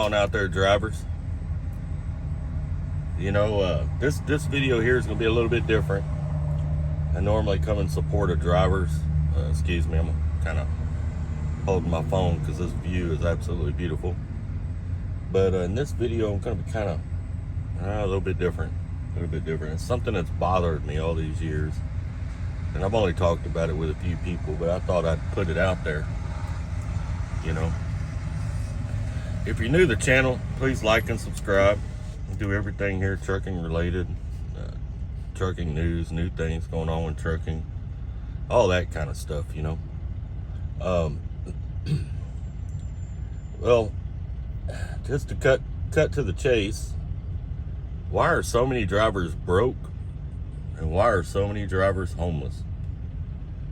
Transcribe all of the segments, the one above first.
on out there, drivers? You know, this video here is going to be a little bit different. I normally come in support of drivers. Excuse me, I'm kind of holding my phone because this view is absolutely beautiful. But in this video, I'm going to be kind of a little bit different. It's something that's bothered me all these years. And I've only talked about it with a few people, but I thought I'd put it out there. You know, if you're new to the channel, please like and subscribe. We do everything here trucking related, trucking news, new things going on with trucking, all that kind of stuff, you know. Well, just to cut to the chase, why are so many drivers broke and why are so many drivers homeless?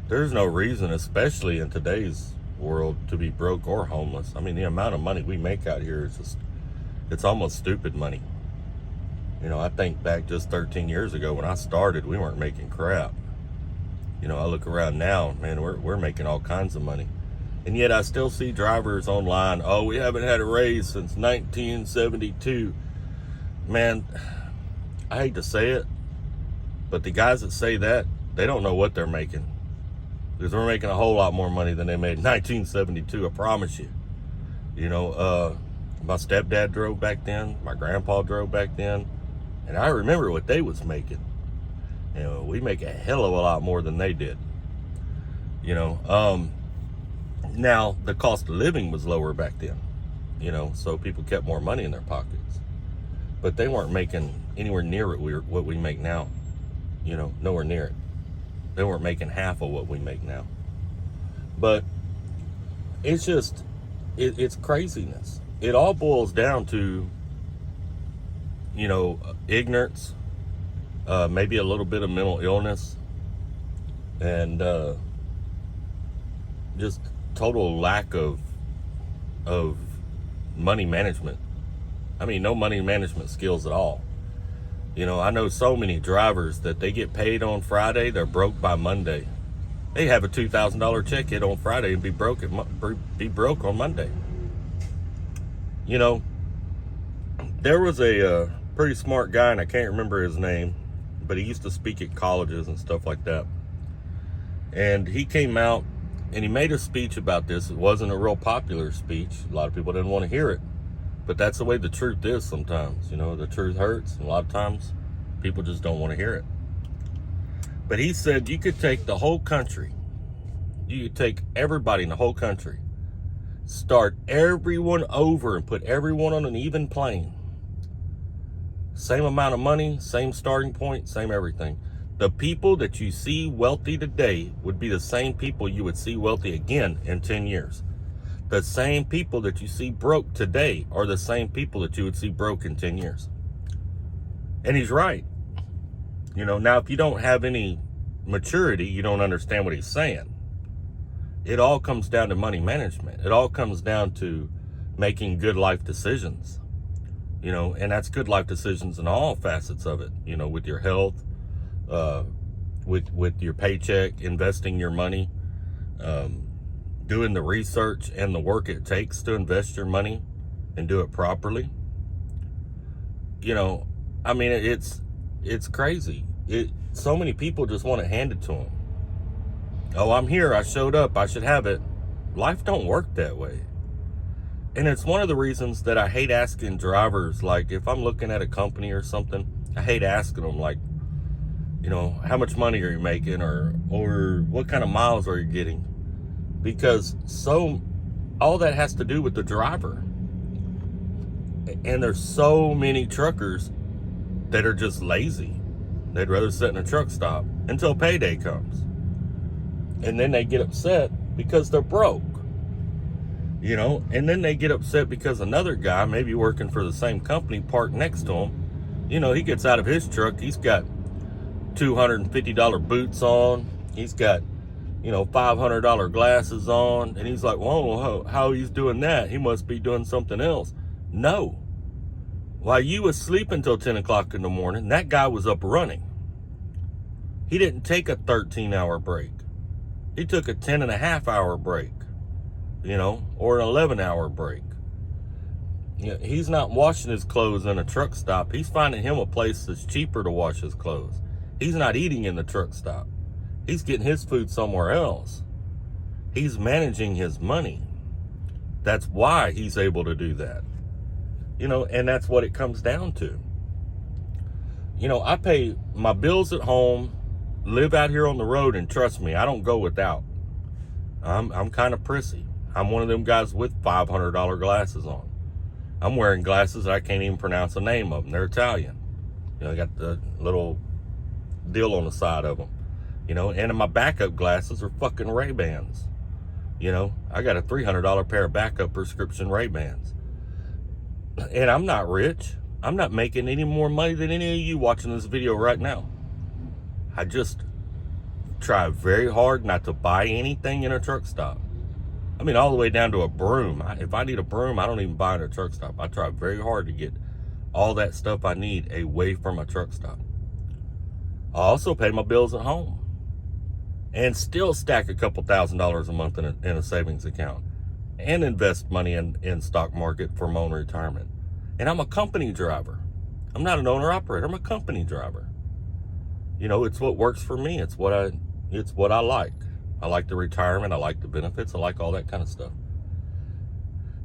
There's no reason, especially in today's world, to be broke or homeless. I mean, the amount of money we make out here is just, it's almost stupid money. You know, I think back just 13 years ago when I started, we weren't making crap. You know, I look around now, man, we're making all kinds of money. And yet I still see drivers online, oh, we haven't had a raise since 1972. Man, I hate to say it, but the guys that say that, they don't know what they're making. Because we're making a whole lot more money than they made in 1972, I promise you. You know, my stepdad drove back then, my grandpa drove back then, and I remember what they was making. You know, we make a hell of a lot more than they did. You know, now the cost of living was lower back then, you know, so people kept more money in their pockets. But they weren't making anywhere near what we make now. You know, nowhere near it. They weren't making half of what we make now. But it's just, it's craziness. It all boils down to, you know, ignorance, maybe a little bit of mental illness, and just total lack of money management. I mean, no money management skills at all. You know, I know so many drivers that they get paid on Friday, they're broke by Monday. They have a $2,000 check hit on Friday and be broke on Monday. You know, there was a pretty smart guy, and I can't remember his name, but he used to speak at colleges and stuff like that. And he came out and he made a speech about this. It wasn't a real popular speech. A lot of people didn't want to hear it. But that's the way the truth is sometimes. You know, the truth hurts. And a lot of times, people just don't want to hear it. But he said you could take the whole country. You could take everybody in the whole country. Start everyone over and put everyone on an even plane. Same amount of money, same starting point, same everything. The people that you see wealthy today would be the same people you would see wealthy again in 10 years. The same people that you see broke today are the same people that you would see broke in 10 years. And he's right. You know, now if you don't have any maturity, you don't understand what he's saying. It all comes down to money management. It all comes down to making good life decisions. You know, and that's good life decisions in all facets of it. You know, with your health, with your paycheck, investing your money, doing the research and the work it takes to invest your money and do it properly. You know, I mean, it's crazy. So many people just want it handed to them. Oh, I'm here, I showed up, I should have it. Life don't work that way. And it's one of the reasons that I hate asking drivers, like if I'm looking at a company or something, I hate asking them, like, you know, how much money are you making, or what kind of miles are you getting? Because all that has to do with the driver. And there's so many truckers that are just lazy. They'd rather sit in a truck stop until payday comes. And then they get upset because they're broke. You know, and then they get upset because another guy, maybe working for the same company, parked next to him. You know, he gets out of his truck, he's got $250 boots on. He's got, you know, $500 glasses on, and he's like, whoa, how he's doing that? He must be doing something else. No. While you was sleeping till 10 o'clock in the morning, that guy was up running. He didn't take a 13-hour break. He took a 10-and-a-half-hour break, you know, or an 11-hour break. He's not washing his clothes in a truck stop. He's finding him a place that's cheaper to wash his clothes. He's not eating in the truck stop. He's getting his food somewhere else. He's managing his money. That's why he's able to do that. And that's what it comes down to. I pay my bills at home, live out here on the road, and trust me, I don't go without. I'm kind of prissy. I'm one of them guys with $500 glasses on. I'm wearing glasses that I can't even pronounce the name of them. They're Italian. They got the little deal on the side of them. And my backup glasses are fucking Ray-Bans. I got a $300 pair of backup prescription Ray-Bans. And I'm not rich. I'm not making any more money than any of you watching this video right now. I just try very hard not to buy anything in a truck stop. I mean, all the way down to a broom. If I need a broom, I don't even buy it at a truck stop. I try very hard to get all that stuff I need away from a truck stop. I also pay my bills at home and still stack a couple $1,000s a month in a savings account and invest money in stock market for my own retirement. And I'm a company driver. I'm not an owner operator. I'm a company driver. It's what works for me. It's what I like. I like the retirement. I like the benefits. I like all that kind of stuff.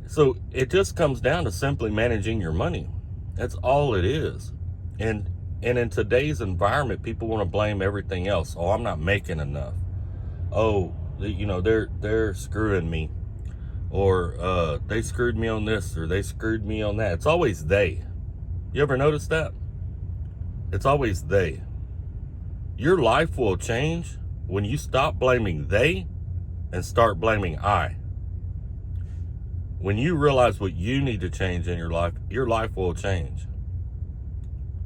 So it just comes down to simply managing your money. That's all it is. And in today's environment, people want to blame everything else. Oh, I'm not making enough. Oh, they're screwing me. Or they screwed me on this, or they screwed me on that. It's always they. You ever notice that? It's always they. Your life will change when you stop blaming they and start blaming I. When you realize what you need to change in your life will change.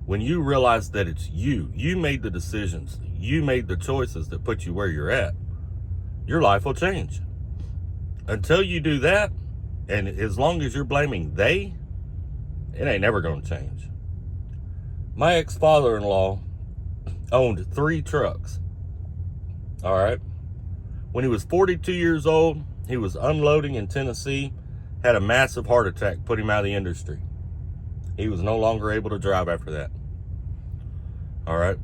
When you realize that it's you made the decisions, you made the choices that put you where you're at, your life will change. Until you do that, and as long as you're blaming they, it ain't never going to change. My ex-father-in-law owned 3 trucks. All right. When he was 42 years old, he was unloading in Tennessee, had a massive heart attack, put him out of the industry. He was no longer able to drive after that. All right.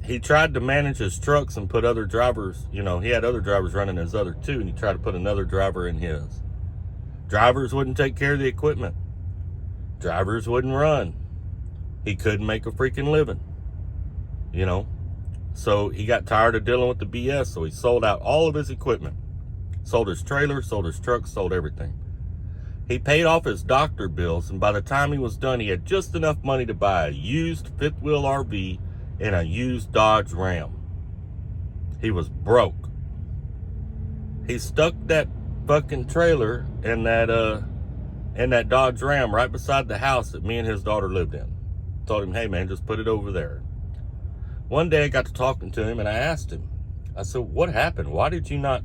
He tried to manage his trucks and put other drivers, he had other drivers running his other 2, and he tried to put another driver in his. Drivers wouldn't take care of the equipment. Drivers wouldn't run. He couldn't make a freaking living, So he got tired of dealing with the BS, so he sold out all of his equipment. Sold his trailer, sold his truck, sold everything. He paid off his doctor bills, and by the time he was done, he had just enough money to buy a used fifth wheel RV and a used Dodge Ram. He was broke. He stuck that fucking trailer and that Dodge Ram right beside the house that me and his daughter lived in. Told him, hey man, just put it over there. One day I got to talking to him and I asked him, I said, what happened? Why did you not,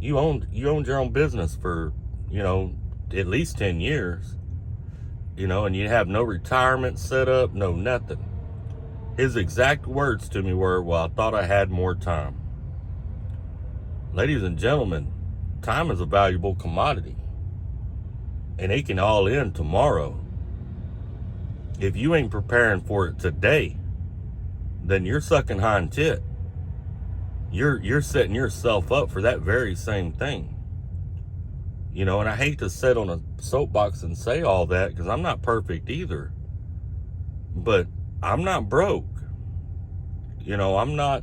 you owned your own business for, at least 10 years, and you have no retirement set up, no nothing. His exact words to me were, well, I thought I had more time. Ladies and gentlemen, time is a valuable commodity. And it can all end tomorrow. If you ain't preparing for it today, then you're sucking hind tit. You're setting yourself up for that very same thing. And I hate to sit on a soapbox and say all that because I'm not perfect either. But I'm not broke. I'm not,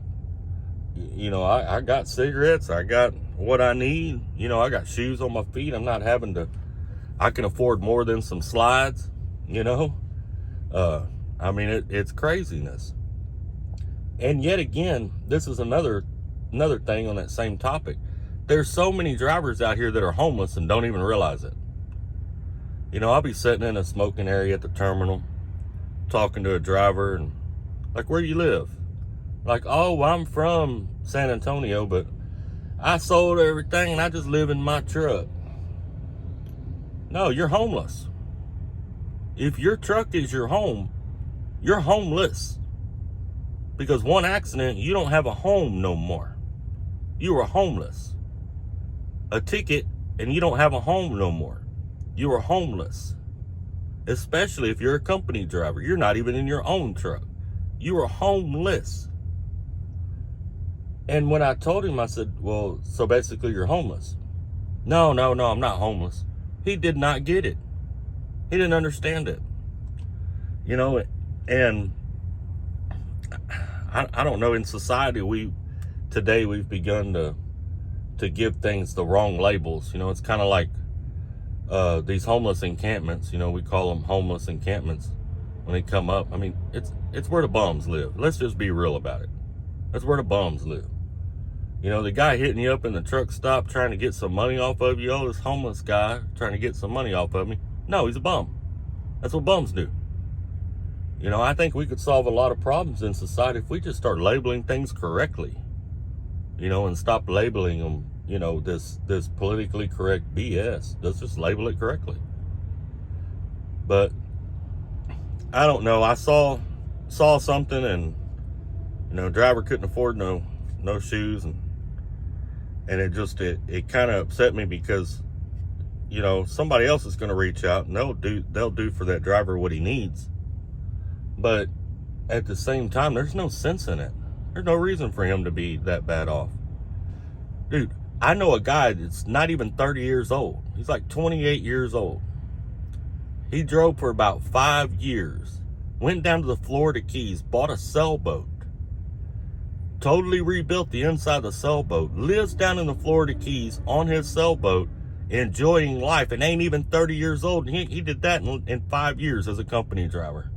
I got cigarettes. I got what I need. I got shoes on my feet. I'm not having to, I can afford more than some slides, it's craziness. And yet again, this is another thing on that same topic. There's so many drivers out here that are homeless and don't even realize it. I'll be sitting in a smoking area at the terminal, talking to a driver, and like, where do you live? Like, oh, well, I'm from San Antonio, but I sold everything and I just live in my truck. No, you're homeless. If your truck is your home, you're homeless. Because one accident, you don't have a home no more. You were homeless. A ticket, and you don't have a home no more. You were homeless. especially if you're a company driver. You're not even in your own truck. You are homeless. And when I told him, I said, well, so basically you're homeless. No, I'm not homeless. He did not get it. He didn't understand it. You know, and I don't know, in society, today we've begun to give things the wrong labels. You know, it's kind of like these homeless encampments. You know, we call them homeless encampments when they come up. I mean, it's where the bums live. Let's just be real about it. That's where the bums live. You know, the guy hitting you up in the truck stop trying to get some money off of you. Oh, this homeless guy trying to get some money off of me. No, he's a bum. That's what bums do. You know, I think we could solve a lot of problems in society if we just start labeling things correctly. You know, and stop labeling them, you know, this politically correct BS. Let's just label it correctly. But I don't know. I saw something, and you know, driver couldn't afford no shoes, and it kind of upset me because, you know, somebody else is going to reach out and they'll do for that driver what he needs. But at the same time, there's no sense in it. There's no reason for him to be that bad off. Dude, I know a guy that's not even 30 years old. He's like 28 years old. He drove for about 5 years, went down to the Florida Keys, bought a sailboat, totally rebuilt the inside of the sailboat, lives down in the Florida Keys on his sailboat, enjoying life, and ain't even 30 years old. And he did that in 5 years as a company driver.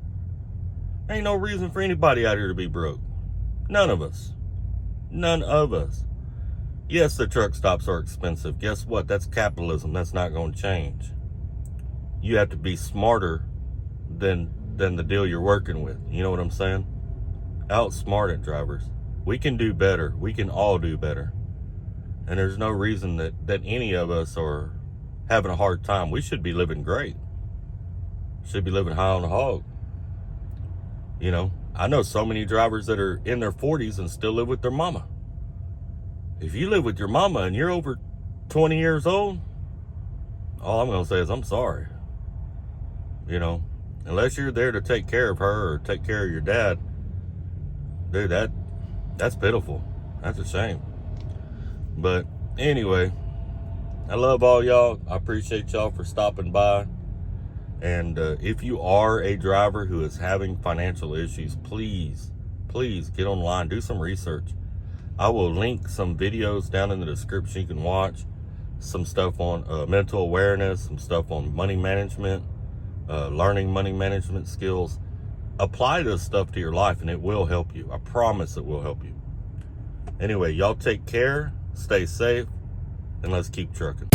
Ain't no reason for anybody out here to be broke. None of us. None of us. Yes, the truck stops are expensive. Guess what? That's capitalism. That's not going to change. You have to be smarter than the deal you're working with. You know what I'm saying? Outsmart it, drivers. We can do better. We can all do better. And there's no reason that any of us are having a hard time. We should be living great. Should be living high on the hog. You know, I know so many drivers that are in their 40s and still live with their mama. If you live with your mama and you're over 20 years old, all I'm going to say is I'm sorry. You know, unless you're there to take care of her or take care of your dad, dude, that's pitiful. That's a shame. But anyway, I love all y'all. I appreciate y'all for stopping by. And if you are a driver who is having financial issues, please get online, do some research. I will link some videos down in the description you can watch. Some stuff on mental awareness, some stuff on money management, learning money management skills. Apply this stuff to your life and it will help you. I promise it will help you. Anyway, y'all take care, stay safe, and let's keep trucking.